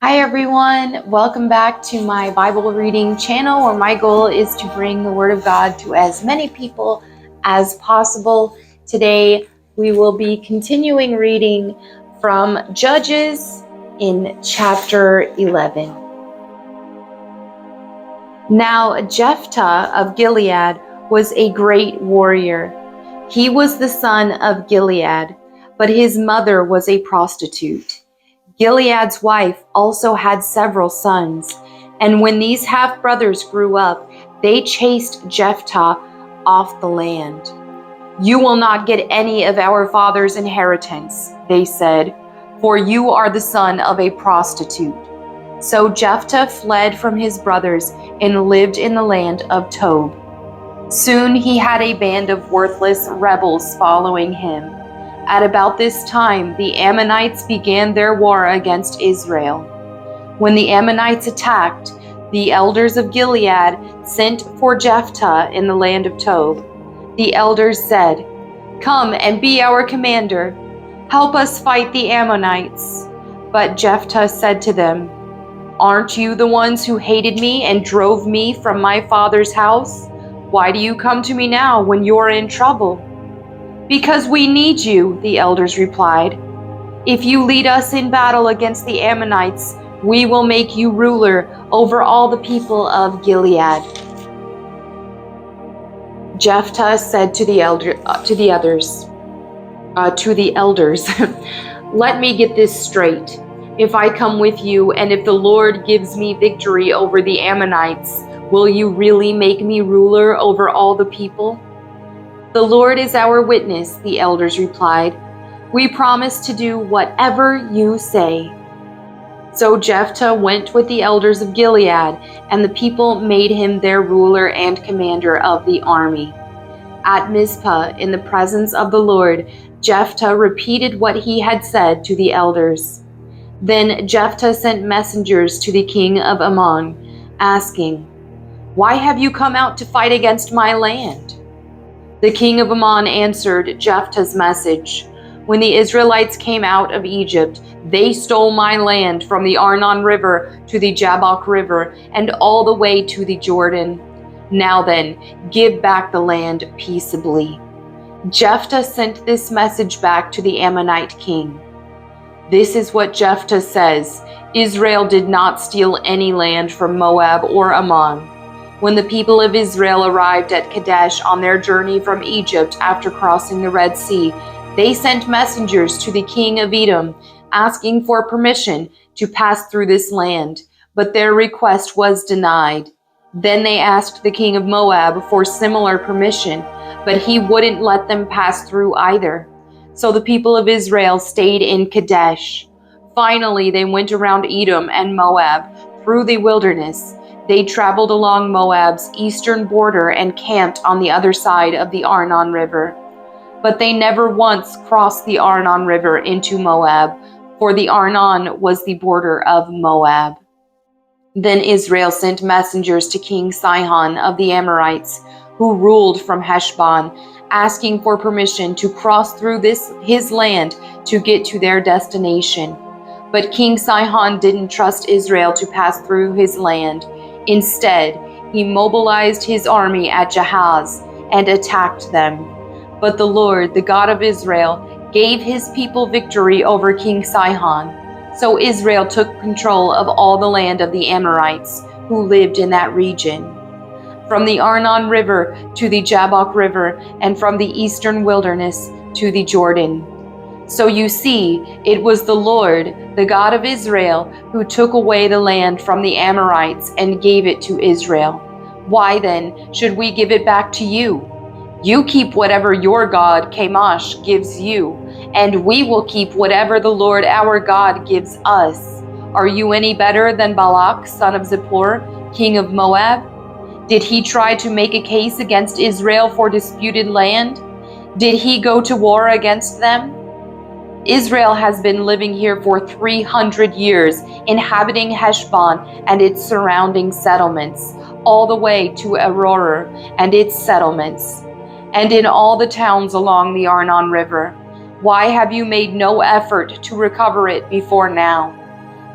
Hi everyone, welcome back to my Bible reading channel where my goal is to bring the Word of God to as many people as possible. Today we will be continuing reading from Judges in chapter 11. Now Jephthah of Gilead was a great warrior. He was the son of Gilead, but his mother was a prostitute. Gilead's wife also had several sons, and when these half-brothers grew up, they chased Jephthah off the land. "You will not get any of our father's inheritance," they said, "for you are the son of a prostitute." So Jephthah fled from his brothers and lived in the land of Tob. Soon he had a band of worthless rebels following him. At about this time, the Ammonites began their war against Israel. When the Ammonites attacked, the elders of Gilead sent for Jephthah in the land of Tob. The elders said, "Come and be our commander. Help us fight the Ammonites." But Jephthah said to them, "Aren't you the ones who hated me and drove me from my father's house? Why do you come to me now when you're in trouble?" "Because we need you," the elders replied. "If you lead us in battle against the Ammonites, we will make you ruler over all the people of Gilead." Jephthah said to the elders, "Let me get this straight. If I come with you, and if the Lord gives me victory over the Ammonites, will you really make me ruler over all the people?" "The Lord is our witness," the elders replied. "We promise to do whatever you say." So Jephthah went with the elders of Gilead, and the people made him their ruler and commander of the army. At Mizpah, in the presence of the Lord, Jephthah repeated what he had said to the elders. Then Jephthah sent messengers to the king of Ammon, asking, "Why have you come out to fight against my land?" The king of Ammon answered Jephthah's message, "When the Israelites came out of Egypt, they stole my land from the Arnon River to the Jabbok River and all the way to the Jordan. Now then, give back the land peaceably." Jephthah sent this message back to the Ammonite king. "This is what Jephthah says: Israel did not steal any land from Moab or Ammon. When the people of Israel arrived at Kadesh on their journey from Egypt after crossing the Red Sea, they sent messengers to the king of Edom asking for permission to pass through this land, but their request was denied. Then they asked the king of Moab for similar permission, but he wouldn't let them pass through either. So the people of Israel stayed in Kadesh. Finally, they went around Edom and Moab through the wilderness. They traveled along Moab's eastern border and camped on the other side of the Arnon River. But they never once crossed the Arnon River into Moab, for the Arnon was the border of Moab. Then Israel sent messengers to King Sihon of the Amorites, who ruled from Heshbon, asking for permission to cross through his land to get to their destination. But King Sihon didn't trust Israel to pass through his land. Instead, he mobilized his army at Jahaz and attacked them. But the Lord, the God of Israel, gave his people victory over King Sihon. So Israel took control of all the land of the Amorites who lived in that region, from the Arnon River to the Jabbok River, and from the eastern wilderness to the Jordan. So you see, it was the Lord, the God of Israel, who took away the land from the Amorites and gave it to Israel. Why then should we give it back to you? You keep whatever your God, Chemosh, gives you, and we will keep whatever the Lord our God gives us. Are you any better than Balak, son of Zippor, king of Moab? Did he try to make a case against Israel for disputed land? Did he go to war against them? Israel has been living here for 300 years, inhabiting Heshbon and its surrounding settlements, all the way to Aroer and its settlements, and in all the towns along the Arnon River. Why have you made no effort to recover it before now?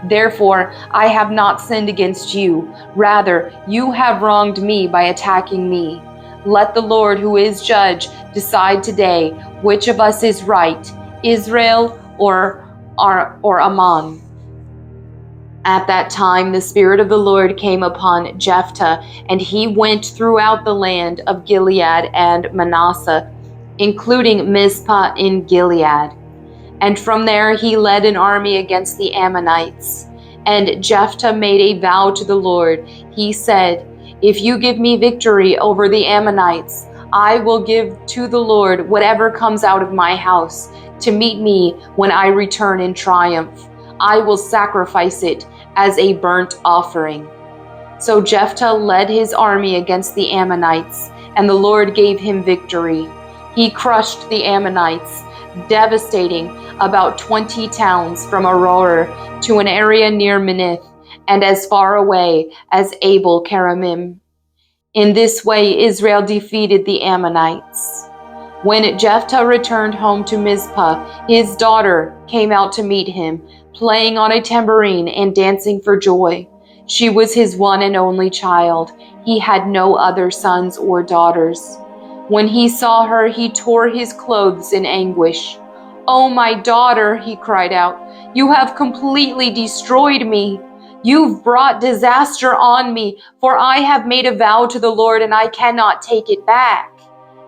Therefore, I have not sinned against you. Rather, you have wronged me by attacking me. Let the Lord, who is judge, decide today which of us is right, Israel or Ammon." At that time, the Spirit of the Lord came upon Jephthah, and he went throughout the land of Gilead and Manasseh, including Mizpah in Gilead. And from there he led an army against the Ammonites. And Jephthah made a vow to the Lord. He said, "If you give me victory over the Ammonites, I will give to the Lord whatever comes out of my house to meet me when I return in triumph. I will sacrifice it as a burnt offering." So Jephthah led his army against the Ammonites, and the Lord gave him victory. He crushed the Ammonites, devastating about 20 towns from Aroer to an area near Minnith and as far away as Abel Keramim. In this way, Israel defeated the Ammonites. When Jephthah returned home to Mizpah, his daughter came out to meet him, playing on a tambourine and dancing for joy. She was his one and only child. He had no other sons or daughters. When he saw her, he tore his clothes in anguish. "Oh, my daughter," he cried out, "you have completely destroyed me. You've brought disaster on me, for I have made a vow to the Lord and I cannot take it back."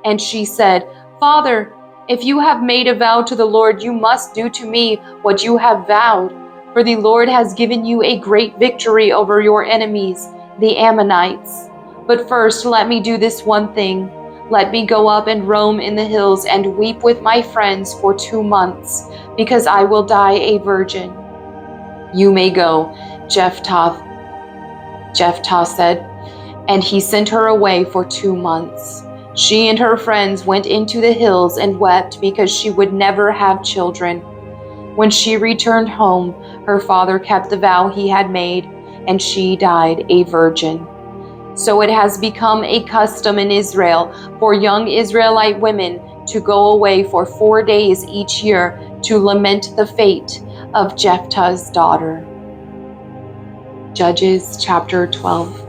And she said, "Father, if you have made a vow to the Lord, you must do to me what you have vowed. For the Lord has given you a great victory over your enemies, the Ammonites. But first, let me do this one thing. Let me go up and roam in the hills and weep with my friends for 2 months, because I will die a virgin." "You may go," Jephthah said, and he sent her away for 2 months. She and her friends went into the hills and wept because she would never have children. When she returned home, her father kept the vow he had made, and she died a virgin. So it has become a custom in Israel for young Israelite women to go away for 4 days each year to lament the fate of Jephthah's daughter. Judges chapter 12.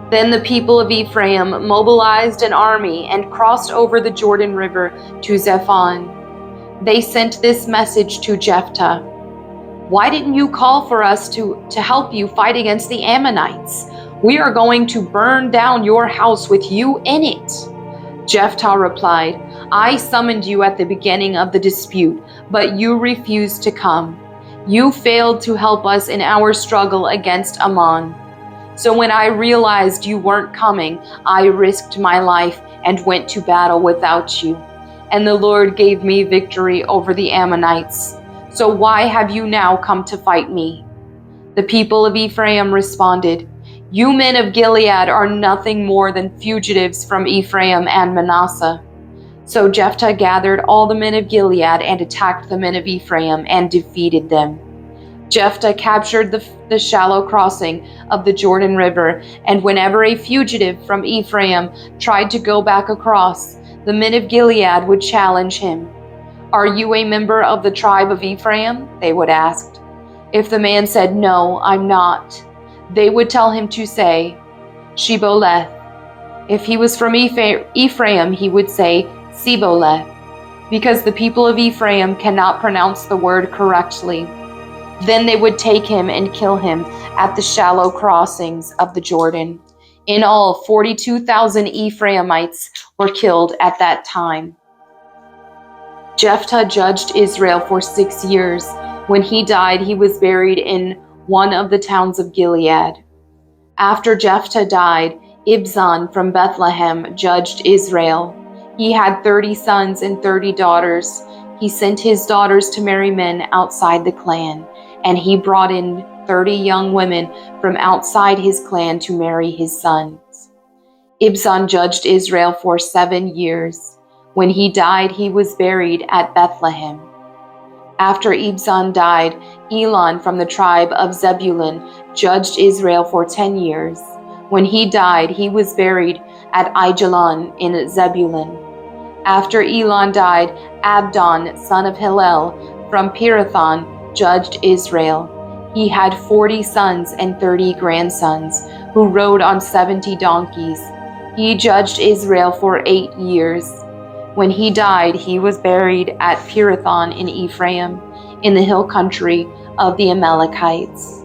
Then the people of Ephraim mobilized an army and crossed over the Jordan River to Zephon. They sent this message to Jephthah: "Why didn't you call for us to help you fight against the Ammonites? We are going to burn down your house with you in it." Jephthah replied, "I summoned you at the beginning of the dispute, but you refused to come. You failed to help us in our struggle against Ammon. So when I realized you weren't coming, I risked my life and went to battle without you. And the Lord gave me victory over the Ammonites. So why have you now come to fight me?" The people of Ephraim responded, "You men of Gilead are nothing more than fugitives from Ephraim and Manasseh." So Jephthah gathered all the men of Gilead and attacked the men of Ephraim and defeated them. Jephthah captured the shallow crossing of the Jordan River, and whenever a fugitive from Ephraim tried to go back across, the men of Gilead would challenge him. "Are you a member of the tribe of Ephraim?" they would ask. If the man said, "No, I'm not," they would tell him to say, "Shibboleth." If he was from Ephraim, he would say, "Siboleth," because the people of Ephraim cannot pronounce the word correctly. Then they would take him and kill him at the shallow crossings of the Jordan. In all, 42,000 Ephraimites were killed at that time. Jephthah judged Israel for 6 years. When he died, he was buried in one of the towns of Gilead. After Jephthah died, Ibzan from Bethlehem judged Israel. He had 30 sons and 30 daughters. He sent his daughters to marry men outside the clan, and he brought in 30 young women from outside his clan to marry his sons. Ibzan judged Israel for 7 years. When he died, he was buried at Bethlehem. After Ibzan died, Elon from the tribe of Zebulun judged Israel for 10 years. When he died, he was buried at Aijalon in Zebulun. After Elon died, Abdon, son of Hillel, from Pirathon, judged Israel. He had 40 sons and 30 grandsons, who rode on 70 donkeys. He judged Israel for 8 years. When he died, he was buried at Pirathon in Ephraim, in the hill country of the Amalekites.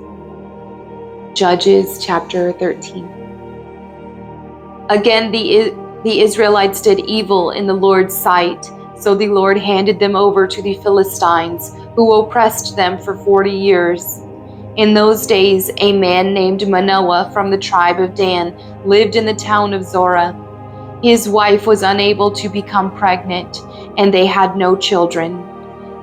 Judges chapter 13. Again, the Israelites did evil in the Lord's sight, so the Lord handed them over to the Philistines, who oppressed them for 40 years. In those days, a man named Manoah from the tribe of Dan lived in the town of Zorah. His wife was unable to become pregnant, and they had no children.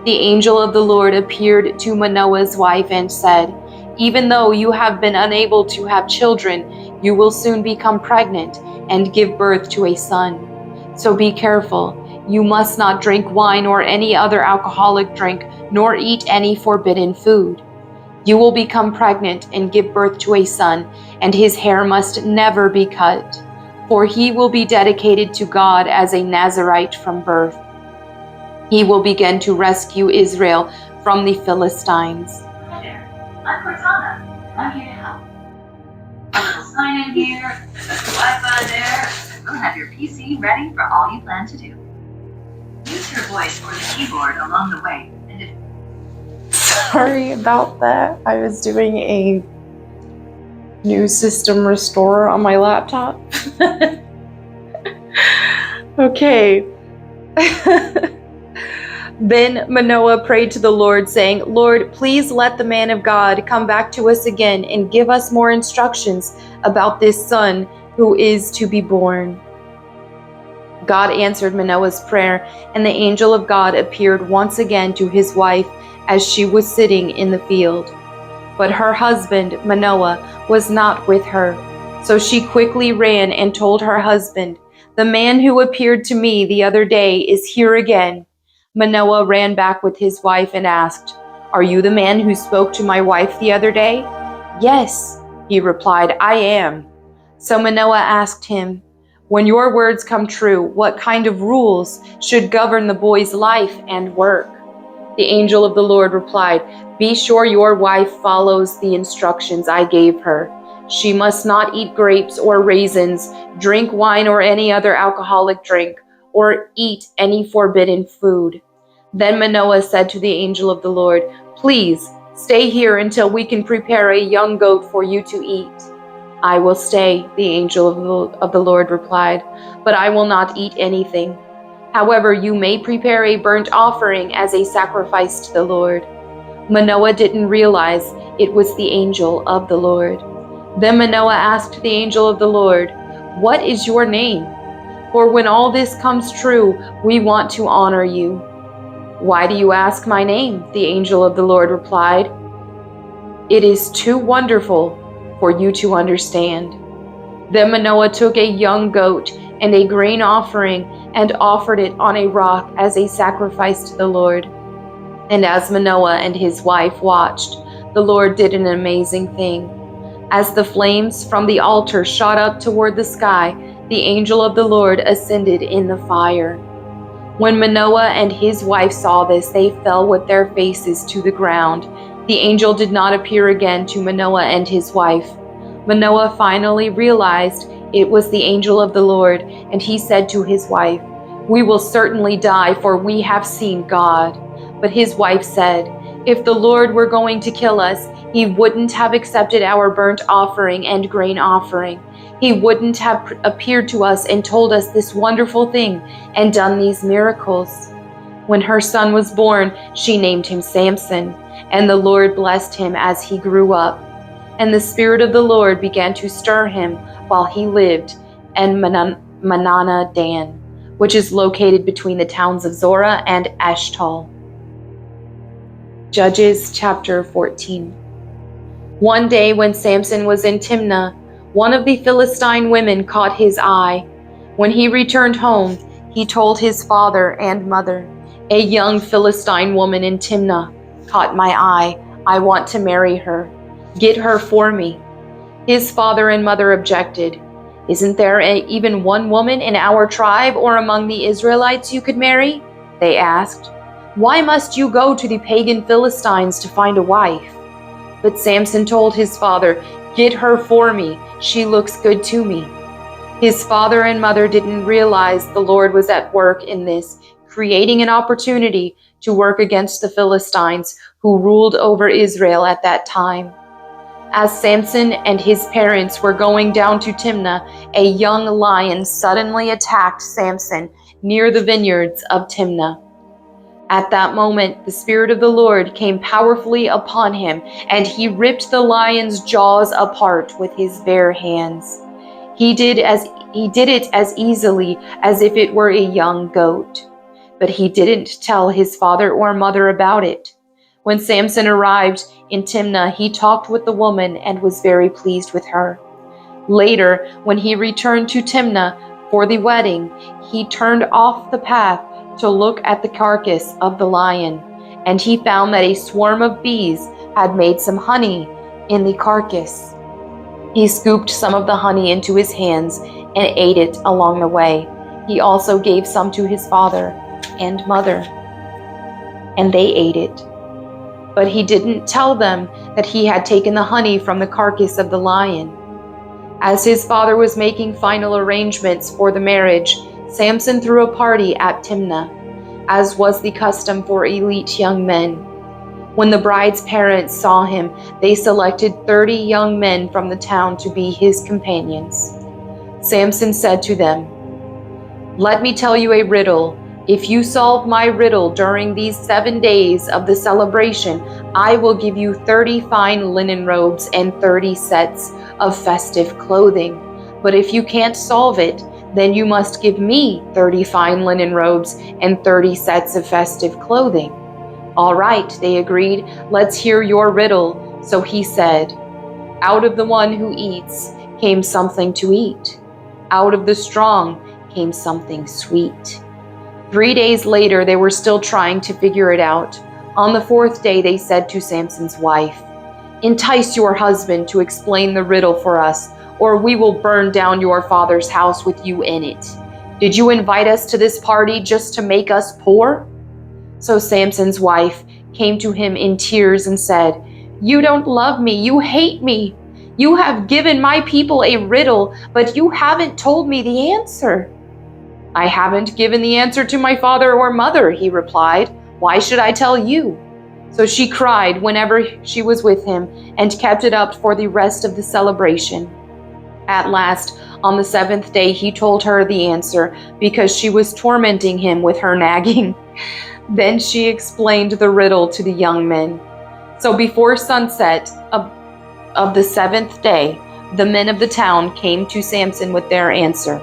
The angel of the Lord appeared to Manoah's wife and said, "Even though you have been unable to have children, you will soon become pregnant and give birth to a son. So be careful. You must not drink wine or any other alcoholic drink, nor eat any forbidden food. You will become pregnant and give birth to a son, and his hair must never be cut, for he will be dedicated to God as a Nazirite from birth. He will begin to rescue Israel from the Philistines." Hi there, I'm Cortana. I'm here to help. A little sign in here, Wi-Fi there, and we'll have your PC ready for all you plan to do. Use your voice or the keyboard along the way, and if Sorry about that. I was doing a new system restore on my laptop. Okay. Then Manoah prayed to the Lord, saying, "Lord, please let the man of God come back to us again and give us more instructions about this son who is to be born." God answered Manoah's prayer, and the angel of God appeared once again to his wife as she was sitting in the field. But her husband, Manoah, was not with her. So she quickly ran and told her husband, "The man who appeared to me the other day is here again." Manoah ran back with his wife and asked, "Are you the man who spoke to my wife the other day?" "Yes," he replied, "I am." So Manoah asked him, "When your words come true, what kind of rules should govern the boy's life and work?" The angel of the Lord replied, "Be sure your wife follows the instructions I gave her. She must not eat grapes or raisins, drink wine or any other alcoholic drink, or eat any forbidden food." Then Manoah said to the angel of the Lord, "Please stay here until we can prepare a young goat for you to eat." "I will stay," the angel of the Lord replied, "but I will not eat anything. However, you may prepare a burnt offering as a sacrifice to the Lord." Manoah didn't realize it was the angel of the Lord. Then Manoah asked the angel of the Lord, "What is your name? For when all this comes true, we want to honor you." "Why do you ask my name?" the angel of the Lord replied. "It is too wonderful for you to understand." Then Manoah took a young goat and a grain offering and offered it on a rock as a sacrifice to the Lord. And as Manoah and his wife watched, the Lord did an amazing thing. As the flames from the altar shot up toward the sky, the angel of the Lord ascended in the fire. When Manoah and his wife saw this, they fell with their faces to the ground. The angel did not appear again to Manoah and his wife. Manoah finally realized it was the angel of the Lord, and he said to his wife, "We will certainly die, for we have seen God." But his wife said, "If the Lord were going to kill us, he wouldn't have accepted our burnt offering and grain offering. He wouldn't have appeared to us and told us this wonderful thing and done these miracles." When her son was born, she named him Samson, and the Lord blessed him as he grew up. And the Spirit of the Lord began to stir him while he lived in Manana Dan, which is located between the towns of Zorah and Eshtal. Judges chapter 14. One day when Samson was in Timnah, one of the Philistine women caught his eye. When he returned home, he told his father and mother, "A young Philistine woman in Timnah caught my eye. I want to marry her. Get her for me." His father and mother objected. "Isn't there even one woman in our tribe or among the Israelites you could marry?" they asked. Why must you go to the pagan Philistines to find a wife?" But Samson told his father, "Get her for me. She looks good to me." His father and mother didn't realize the Lord was at work in this, creating an opportunity to work against the Philistines who ruled over Israel at that time. As Samson and his parents were going down to Timnah, a young lion suddenly attacked Samson near the vineyards of Timnah. At that moment, the Spirit of the Lord came powerfully upon him, and he ripped the lion's jaws apart with his bare hands. He did it as easily as if it were a young goat. But he didn't tell his father or mother about it. When Samson arrived in Timnah, he talked with the woman and was very pleased with her. Later, when he returned to Timnah for the wedding, he turned off the path to look at the carcass of the lion, and he found that a swarm of bees had made some honey in the carcass. He scooped some of the honey into his hands and ate it along the way. He also gave some to his father and mother, and they ate it. But he didn't tell them that he had taken the honey from the carcass of the lion. As his father was making final arrangements for the marriage, Samson threw a party at Timnah, as was the custom for elite young men. When the bride's parents saw him, they selected 30 young men from the town to be his companions. Samson said to them, "Let me tell you a riddle. If you solve my riddle during these 7 days of the celebration, I will give you 30 fine linen robes and 30 sets of festive clothing. But if you can't solve it, then you must give me 30 fine linen robes and 30 sets of festive clothing." "All right," they agreed. "Let's hear your riddle." So he said, "Out of the one who eats came something to eat. Out of the strong came something sweet." 3 days later, they were still trying to figure it out. On the 4th day, they said to Samson's wife, "Entice your husband to explain the riddle for us, or we will burn down your father's house with you in it. Did you invite us to this party just to make us poor?" So Samson's wife came to him in tears and said, "You don't love me. You hate me. You have given my people a riddle, but you haven't told me the answer." "I haven't given the answer to my father or mother," he replied. "Why should I tell you?" So she cried whenever she was with him and kept it up for the rest of the celebration. At last, on the 7th day, he told her the answer because she was tormenting him with her nagging. Then she explained the riddle to the young men. So before sunset of the 7th day, the men of the town came to Samson with their answer.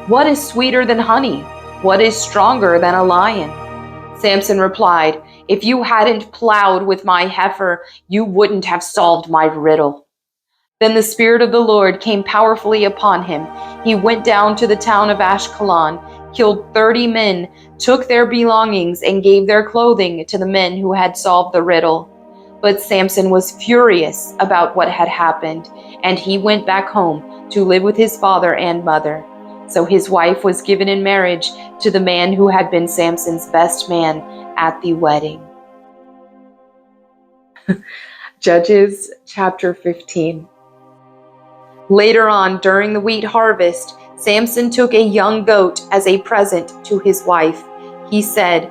"What is sweeter than honey? What is stronger than a lion?" Samson replied, "If you hadn't plowed with my heifer, you wouldn't have solved my riddle." Then the Spirit of the Lord came powerfully upon him. He went down to the town of Ashkelon, killed 30 men, took their belongings, and gave their clothing to the men who had solved the riddle. But Samson was furious about what had happened, and he went back home to live with his father and mother. So his wife was given in marriage to the man who had been Samson's best man at the wedding. Judges chapter 15. Later on, during the wheat harvest, Samson took a young goat as a present to his wife. He said,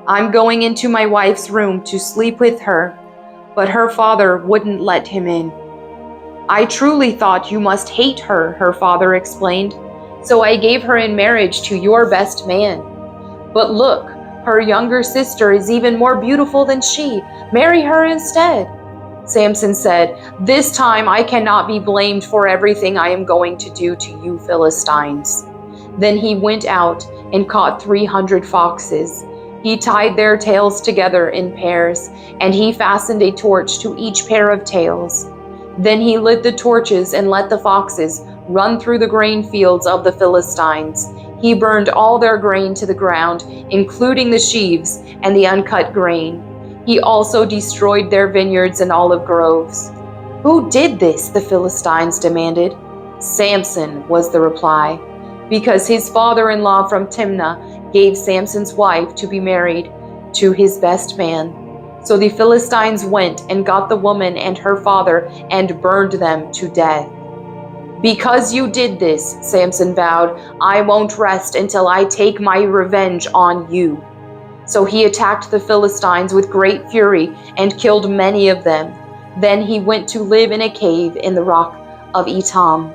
"I'm going into my wife's room to sleep with her," but her father wouldn't let him in. "I truly thought you must hate her," her father explained, "so I gave her in marriage to your best man. But look, her younger sister is even more beautiful than she. Marry her instead." Samson said, "This time I cannot be blamed for everything I am going to do to you Philistines." Then he went out and caught 300 foxes. He tied their tails together in pairs, and he fastened a torch to each pair of tails. Then he lit the torches and let the foxes run through the grain fields of the Philistines. He burned all their grain to the ground, including the sheaves and the uncut grain. He also destroyed their vineyards and olive groves. "Who did this?" the Philistines demanded. "Samson," was the reply, because his father-in-law from Timnah gave Samson's wife to be married to his best man. So the Philistines went and got the woman and her father and burned them to death. Because you did this, Samson vowed, I won't rest until I take my revenge on you. So he attacked the Philistines with great fury and killed many of them. Then he went to live in a cave in the rock of Etam.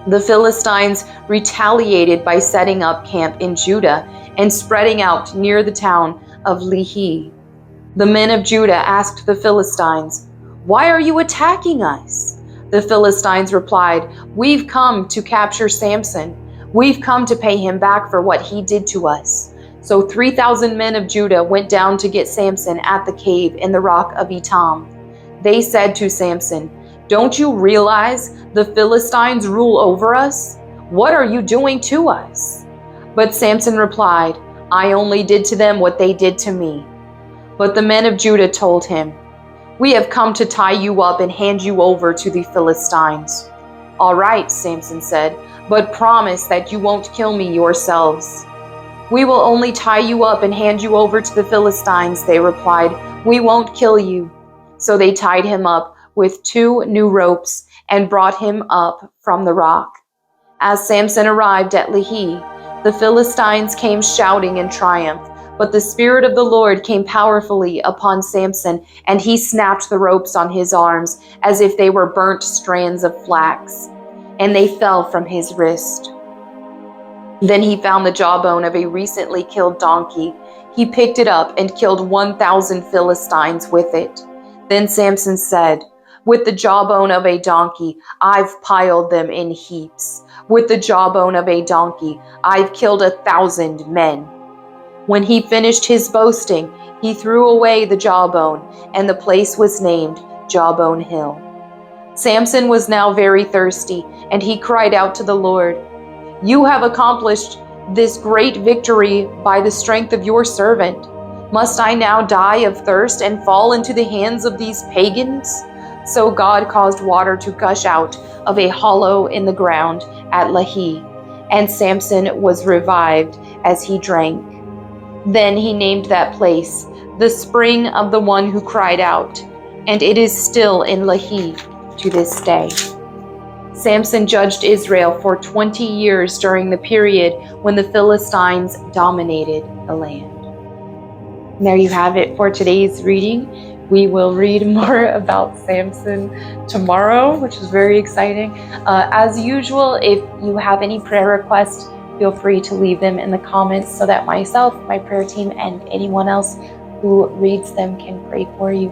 The Philistines retaliated by setting up camp in Judah and spreading out near the town of Lehi. The men of Judah asked the Philistines, Why are you attacking us? The Philistines replied, We've come to capture Samson. We've come to pay him back for what he did to us. So 3,000 men of Judah went down to get Samson at the cave in the rock of Etam. They said to Samson, Don't you realize the Philistines rule over us? What are you doing to us? But Samson replied, I only did to them what they did to me. But the men of Judah told him, We have come to tie you up and hand you over to the Philistines. All right, Samson said, but promise that you won't kill me yourselves. We will only tie you up and hand you over to the Philistines, they replied. We won't kill you. So they tied him up with 2 new ropes and brought him up from the rock. As Samson arrived at Lehi, the Philistines came shouting in triumph. But the Spirit of the Lord came powerfully upon Samson, and he snapped the ropes on his arms as if they were burnt strands of flax, and they fell from his wrist. Then he found the jawbone of a recently killed donkey. He picked it up and killed 1,000 Philistines with it. Then Samson said, With the jawbone of a donkey, I've piled them in heaps. With the jawbone of a donkey, I've killed 1,000 men. When he finished his boasting, he threw away the jawbone, and the place was named Jawbone Hill. Samson was now very thirsty, and he cried out to the Lord, You have accomplished this great victory by the strength of your servant. Must I now die of thirst and fall into the hands of these pagans? So God caused water to gush out of a hollow in the ground at Lehi, and Samson was revived as he drank. Then he named that place the spring of the one who cried out, and it is still in Lehi to this day. Samson judged Israel for 20 years during the period when the Philistines dominated the land. And there you have it for today's reading. We will read more about Samson tomorrow, which is very exciting. As usual, if you have any prayer requests, feel free to leave them in the comments so that myself, my prayer team, and anyone else who reads them can pray for you.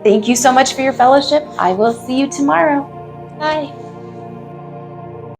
Thank you so much for your fellowship. I will see you tomorrow. Bye.